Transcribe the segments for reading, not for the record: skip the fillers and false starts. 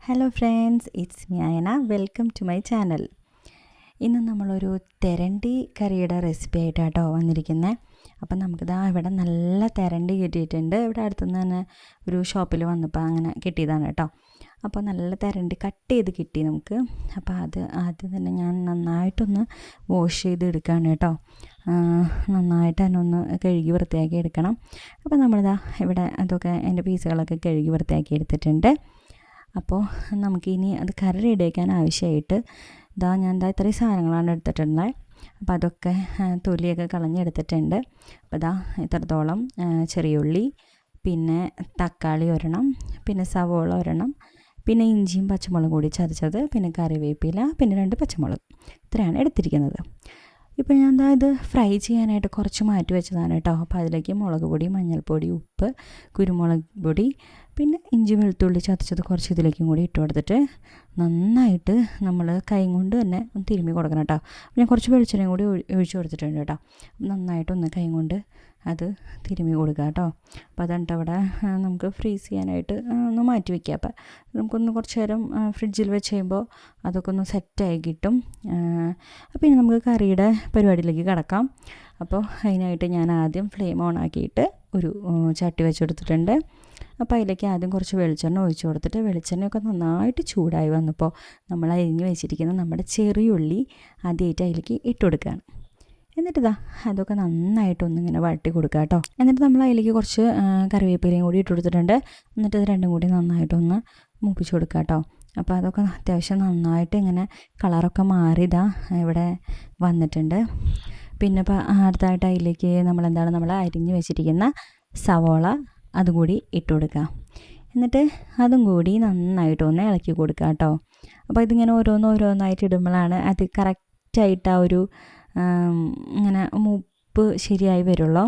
Hello friends, it's me Ayana. Welcome to my channel. ഇന്ന് നമ്മളൊരു തെരണ്ടി കറിയുടെ റെസിപ്പി ആയിട്ടാട്ടോ വന്നിരിക്കുന്നത്. അപ്പം നമുക്കിതാ ഇവിടെ നല്ല തെരണ്ടി കിട്ടിയിട്ടുണ്ട്. ഇവിടെ അടുത്തുനിന്ന് തന്നെ ഒരു ഷോപ്പിൽ വന്നപ്പോൾ അങ്ങനെ കിട്ടിയതാണ് കേട്ടോ. അപ്പോൾ നല്ല തെരണ്ടി കട്ട് ചെയ്ത് കിട്ടി നമുക്ക്. അപ്പോൾ അത് ആദ്യം തന്നെ ഞാൻ നന്നായിട്ടൊന്ന് വാഷ് ചെയ്ത് എടുക്കുകയാണ് കേട്ടോ. നന്നായിട്ട് തന്നെ ഒന്ന് കഴുകി വൃത്തിയാക്കി എടുക്കണം. അപ്പോൾ നമ്മളിതാ ഇവിടെ അതൊക്കെ എൻ്റെ പീസുകളൊക്കെ കഴുകി വൃത്തിയാക്കി എടുത്തിട്ടുണ്ട്. അപ്പോൾ നമുക്കിനി അത് കറി റെഡിയാക്കാൻ ആവശ്യമായിട്ട് ഞാൻ ഇത്രയും സാധനങ്ങളാണ് എടുത്തിട്ടുള്ളത്. അപ്പോൾ അതൊക്കെ തൊലിയൊക്കെ കളഞ്ഞെടുത്തിട്ടുണ്ട്. അപ്പോൾ ഇത്രത്തോളം ചെറിയ ഉള്ളി, പിന്നെ തക്കാളി ഒരെണ്ണം, പിന്നെ സവോള ഒരെണ്ണം, പിന്നെ ഇഞ്ചിയും പച്ചമുളകും കൂടി ചതച്ചത്, പിന്നെ കറിവേപ്പില, പിന്നെ 2 പച്ചമുളക്, ഇത്രയാണ് എടുത്തിരിക്കുന്നത്. ഇപ്പോൾ ഞാൻ ഇത് ഫ്രൈ ചെയ്യാനായിട്ട് കുറച്ച് മാറ്റി വെച്ചതാണ് കേട്ടോ. അപ്പോൾ അതിലേക്ക് മുളക് പൊടി, മഞ്ഞൾപ്പൊടി, ഉപ്പ്, കുരുമുളക് പൊടി, പിന്നെ ഇഞ്ചി വെളുത്തുള്ളി ചതച്ചത് കുറച്ച് ഇതിലേക്കും കൂടി ഇട്ട് കൊടുത്തിട്ട് നന്നായിട്ട് നമ്മൾ കൈ കൊണ്ട് തന്നെ ഒന്ന് തിരുമ്മി കൊടുക്കണം കേട്ടോ. ഞാൻ കുറച്ച് വെളിച്ചെണ്ണയും കൂടി ഒഴിച്ച് കൊടുത്തിട്ടുണ്ട് കേട്ടോ. നന്നായിട്ടൊന്ന് കൈ കൊണ്ട് അത് തിരുമ്മി കൊടുക്കുക കേട്ടോ. അപ്പോൾ അതുകൊണ്ട് അവിടെ നമുക്ക് ഫ്രീസ് ചെയ്യാനായിട്ട് ഒന്ന് മാറ്റി വയ്ക്കുക. അപ്പോൾ നമുക്കൊന്ന് കുറച്ച് നേരം ഫ്രിഡ്ജിൽ വെച്ച് കഴിയുമ്പോൾ അതൊക്കെ ഒന്ന് സെറ്റായി കിട്ടും. അപ്പോൾ ഇനി നമുക്ക് കറിയുടെ പരിപാടിയിലേക്ക് കിടക്കാം. അപ്പോൾ അതിനായിട്ട് ഞാൻ ആദ്യം ഫ്ലെയിം ഓൺ ആക്കിയിട്ട് ഒരു ചട്ടി വെച്ചെടുത്തിട്ടുണ്ട്. അപ്പോൾ അതിലേക്ക് ആദ്യം കുറച്ച് വെളിച്ചെണ്ണ ഒഴിച്ച് കൊടുത്തിട്ട് വെളിച്ചെണ്ണയൊക്കെ നന്നായിട്ട് ചൂടായി വന്നപ്പോൾ നമ്മൾ അരിഞ്ഞ് വെച്ചിരിക്കുന്ന നമ്മുടെ ചെറിയുള്ളി ആദ്യമായിട്ട് അതിലേക്ക് ഇട്ട് കൊടുക്കുകയാണ്. എന്നിട്ട് അതൊക്കെ നന്നായിട്ടൊന്നിങ്ങനെ വഴട്ടി കൊടുക്കുക കേട്ടോ. എന്നിട്ട് നമ്മൾ അതിലേക്ക് കുറച്ച് കറിവേപ്പിലയും കൂടി ഇട്ട് കൊടുത്തിട്ടുണ്ട്. എന്നിട്ട് ഇത് രണ്ടും കൂടി നന്നായിട്ടൊന്ന് മൂപ്പിച്ച് കൊടുക്കുക കേട്ടോ. അപ്പോൾ അതൊക്കെ അത്യാവശ്യം നന്നായിട്ട് ഇങ്ങനെ കളറൊക്കെ മാറി ഇവിടെ വന്നിട്ടുണ്ട്. പിന്നെ ഇപ്പോൾ അടുത്തായിട്ട് അതിലേക്ക് നമ്മൾ അരിഞ്ഞ് വെച്ചിരിക്കുന്ന സവോള അതുകൂടി ഇട്ട് കൊടുക്കുക. എന്നിട്ട് അതും കൂടി നന്നായിട്ടൊന്ന് ഇളക്കി കൊടുക്കുക കേട്ടോ. അപ്പോൾ ഇതിങ്ങനെ ഓരോന്നായിട്ട് ഇടുമ്പോഴാണ് അത് കറക്റ്റായിട്ട് ആ ഒരു ഇങ്ങനെ മൂപ്പ് ശരിയായി വരുള്ളൂ.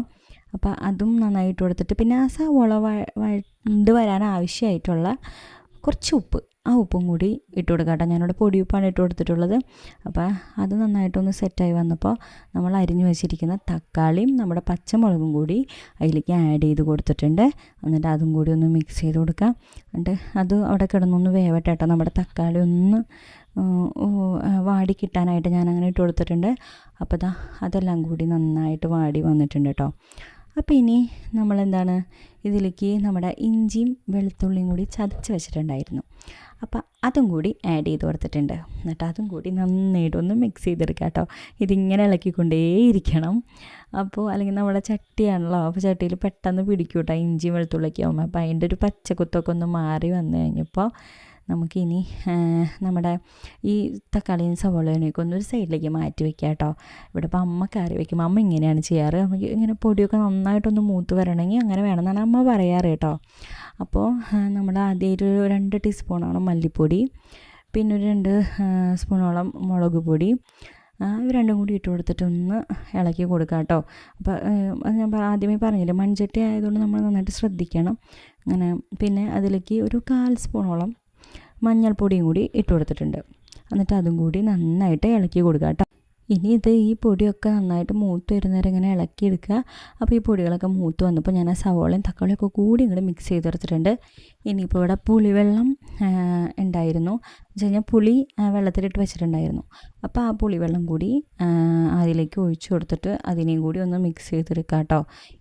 അപ്പോൾ അതും നന്നായിട്ട് കൊടുത്തിട്ട് പിന്നെ ആ സവോള വഴണ്ട് വരാൻ ആവശ്യമായിട്ടുള്ള കുറച്ച് ഉപ്പ്, ആ ഉപ്പും കൂടി ഇട്ട് കൊടുക്കുക കേട്ടോ. ഞാനിവിടെ പൊടിയുപ്പാണ് ഇട്ട് കൊടുത്തിട്ടുള്ളത്. അപ്പോൾ അത് നന്നായിട്ടൊന്ന് സെറ്റായി വന്നപ്പോൾ നമ്മൾ അരിഞ്ഞു വെച്ചിരിക്കുന്ന തക്കാളിയും നമ്മുടെ പച്ചമുളകും കൂടി അതിലേക്ക് ആഡ് ചെയ്ത് കൊടുത്തിട്ടുണ്ട്. എന്നിട്ട് അതും കൂടി ഒന്ന് മിക്സ് ചെയ്ത് കൊടുക്കുക. എന്നിട്ട് അത് അവിടെ കിടന്നൊന്ന് വേവട്ടെ കേട്ടോ. നമ്മുടെ തക്കാളി ഒന്ന് വാടി കിട്ടാനായിട്ട് ഞാൻ അങ്ങനെ ഇട്ട് കൊടുത്തിട്ടുണ്ട്. അപ്പോൾ അതെല്ലാം കൂടി നന്നായിട്ട് വാടി വന്നിട്ടുണ്ട് കേട്ടോ. അപ്പോൾ ഇനി നമ്മളെന്താണ് ഇതിലേക്ക് നമ്മുടെ ഇഞ്ചിയും വെളുത്തുള്ളിയും കൂടി ചതച്ച് വെച്ചിട്ടുണ്ടായിരുന്നു. അപ്പോൾ അതും കൂടി ആഡ് ചെയ്ത് കൊടുത്തിട്ടുണ്ട്. എന്നിട്ട് അതും കൂടി നന്നായിട്ടൊന്ന് മിക്സ് ചെയ്തെടുക്കുക കേട്ടോ. ഇതിങ്ങനെ ഇളക്കിക്കൊണ്ടേയിരിക്കണം. അപ്പോൾ അല്ലെങ്കിൽ നമ്മുടെ ചട്ടിയാണല്ലോ, അപ്പോൾ ചട്ടിയിൽ പെട്ടെന്ന് പിടിക്കും കേട്ടോ ഇഞ്ചി വെളുത്തുള്ളിയൊക്കെ ആകുമ്പോൾ. അപ്പോൾ അതിൻ്റെ ഒരു പച്ചക്കുത്തൊക്കെ ഒന്ന് മാറി വന്നു കഴിഞ്ഞപ്പോൾ നമുക്കിനി നമ്മുടെ ഈ തക്കാളിയും സവോളയൊക്കെ ഒന്നൊരു സൈഡിലേക്ക് മാറ്റി വയ്ക്കുക കേട്ടോ. ഇവിടെ ഇപ്പോൾ അമ്മ കറി വയ്ക്കുമ്പോൾ അമ്മ ഇങ്ങനെയാണ് ചെയ്യാറ്. അമ്മയ്ക്ക് ഇങ്ങനെ പൊടിയൊക്കെ നന്നായിട്ടൊന്ന് മൂത്ത് വരണമെങ്കിൽ അങ്ങനെ വേണമെന്നാണ് അമ്മ പറയാറ് കേട്ടോ. അപ്പോൾ നമ്മൾ ആദ്യമായിട്ട് ഒരു 2 ടീസ്പൂണോളം മല്ലിപ്പൊടി, പിന്നെ ഒരു 2 സ്പൂണോളം മുളക് പൊടി, ഇവ രണ്ടും കൂടി ഇട്ട് കൊടുത്തിട്ടൊന്ന് ഇളക്കി കൊടുക്കുക കേട്ടോ. അപ്പോൾ ഞാൻ ആദ്യമേ പറഞ്ഞില്ലേ, മൺചട്ടി ആയതുകൊണ്ട് നമ്മൾ നന്നായിട്ട് ശ്രദ്ധിക്കണം. അങ്ങനെ പിന്നെ അതിലേക്ക് ഒരു 1/4 സ്പൂണോളം മഞ്ഞൾപ്പൊടിയും കൂടി ഇട്ട് കൊടുത്തിട്ടുണ്ട്. എന്നിട്ട് അതും കൂടി നന്നായിട്ട് ഇളക്കി കൊടുക്കുക കേട്ടോ. ഇനി ഈ പൊടിയൊക്കെ നന്നായിട്ട് മൂത്ത് വരുന്നവരെ ഇങ്ങനെ ഇളക്കിയെടുക്കുക. അപ്പോൾ ഈ പൊടികളൊക്കെ മൂത്ത് വന്നപ്പോൾ ഞാൻ ആ സവോളയും തക്കാളിയൊക്കെ കൂടി ഇങ്ങോട്ട് മിക്സ് ചെയ്തെടുത്തിട്ടുണ്ട്. ഇനിയിപ്പോൾ ഇവിടെ പുളിവെള്ളം ഉണ്ടായിരുന്നു. എന്ന് വെച്ച് കഴിഞ്ഞാൽ പുളി വെള്ളത്തിലിട്ട് വെച്ചിട്ടുണ്ടായിരുന്നു. അപ്പോൾ ആ പുളിവെള്ളം കൂടി അതിലേക്ക് ഒഴിച്ചു കൊടുത്തിട്ട് അതിനെയും കൂടി ഒന്ന് മിക്സ് ചെയ്തെടുക്കുക കേട്ടോ.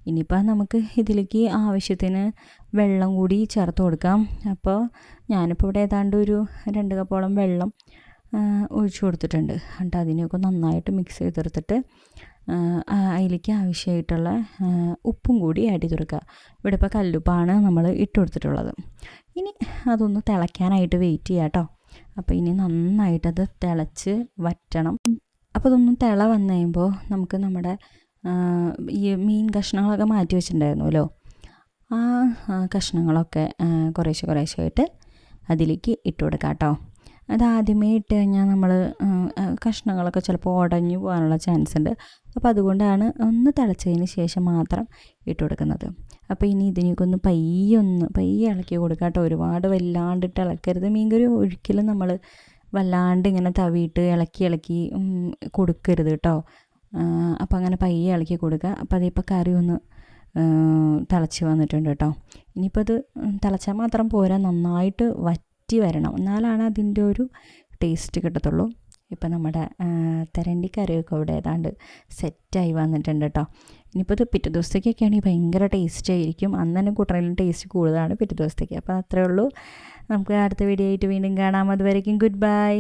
ഇനിയിപ്പോൾ നമുക്ക് ഇതിലേക്ക് ആവശ്യത്തിന് വെള്ളം കൂടി ചേർത്ത് കൊടുക്കാം. അപ്പോൾ ഞാനിപ്പോൾ ഇവിടെ ഏതാണ്ട് ഒരു 2 കപ്പോളം വെള്ളം ഒഴിച്ചു കൊടുത്തിട്ടുണ്ട്. എന്നിട്ട് അതിനെയൊക്കെ നന്നായിട്ട് മിക്സ് ചെയ്തെടുത്തിട്ട് അതിലേക്ക് ആവശ്യമായിട്ടുള്ള ഉപ്പും കൂടി ആഡ് ചെയ്ത് കൊടുക്കുക. ഇവിടെ ഇപ്പോൾ കല്ലുപ്പാണ് നമ്മൾ ഇട്ട് കൊടുത്തിട്ടുള്ളത്. ഇനി അതൊന്ന് തിളയ്ക്കാനായിട്ട് വെയിറ്റ് ചെയ്യാം കേട്ടോ. അപ്പോൾ ഇനി നന്നായിട്ടത് തിളച്ച് വറ്റണം. അപ്പോൾ അതൊന്ന് തിള വന്നു കഴിയുമ്പോൾ നമുക്ക് നമ്മുടെ ഈ മീൻ കഷ്ണങ്ങളൊക്കെ മാറ്റി വെച്ചിട്ടുണ്ടായിരുന്നല്ലോ, ആ കഷ്ണങ്ങളൊക്കെ കുറേശ്ശെ അതിലേക്ക് ഇട്ട് കൊടുക്കാം കേട്ടോ. അതാദ്യമേ ഇട്ട് കഴിഞ്ഞാൽ നമ്മൾ കഷ്ണങ്ങളൊക്കെ ചിലപ്പോൾ ഉടഞ്ഞു പോകാനുള്ള ചാൻസ് ഉണ്ട്. അപ്പോൾ അതുകൊണ്ടാണ് ഒന്ന് തിളച്ചതിന് ശേഷം മാത്രം ഇട്ട് കൊടുക്കുന്നത്. അപ്പോൾ ഇനി ഇതിനെയൊക്കെ ഒന്ന് പയ്യെ ഇളക്കി കൊടുക്കുക കേട്ടോ. ഒരുപാട് വല്ലാണ്ടിട്ട് ഇളക്കരുത്. മീൻകറി ഒരിക്കലും നമ്മൾ വല്ലാണ്ട് ഇങ്ങനെ തവിയിട്ട് ഇളക്കി കൊടുക്കരുത് കേട്ടോ. അപ്പോൾ അങ്ങനെ പയ്യെ ഇളക്കി കൊടുക്കുക. അപ്പോൾ അതിപ്പോൾ കറി ഒന്ന് തിളച്ച് വന്നിട്ടുണ്ട് കേട്ടോ. ഇനിയിപ്പോൾ അത് തിളച്ചാൽ മാത്രം പോരാ, നന്നായിട്ട് വറ്റി വരണം, എന്നാലാണ് അതിൻ്റെ ഒരു ടേസ്റ്റ് കിട്ടത്തുള്ളൂ. ഇപ്പം നമ്മുടെ തെരണ്ടി കറിയൊക്കെ ഇവിടെ ഏതാണ്ട് സെറ്റായി വന്നിട്ടുണ്ട് കേട്ടോ. ഇനിയിപ്പോൾ ഇത് പിറ്റേ ദിവസത്തേക്കൊക്കെ ആണെങ്കിൽ ഭയങ്കര ടേസ്റ്റ് ആയിരിക്കും. അന്ന് തന്നെ കൂട്ടണേലും ടേസ്റ്റ് കൂടുതലാണ് പിറ്റേ ദിവസത്തേക്ക്. അപ്പോൾ അത്രയേ ഉള്ളൂ. നമുക്ക് അടുത്ത വീഡിയോ ആയിട്ട് വീണ്ടും കാണാം. അതുവരേക്കും ഗുഡ് ബൈ.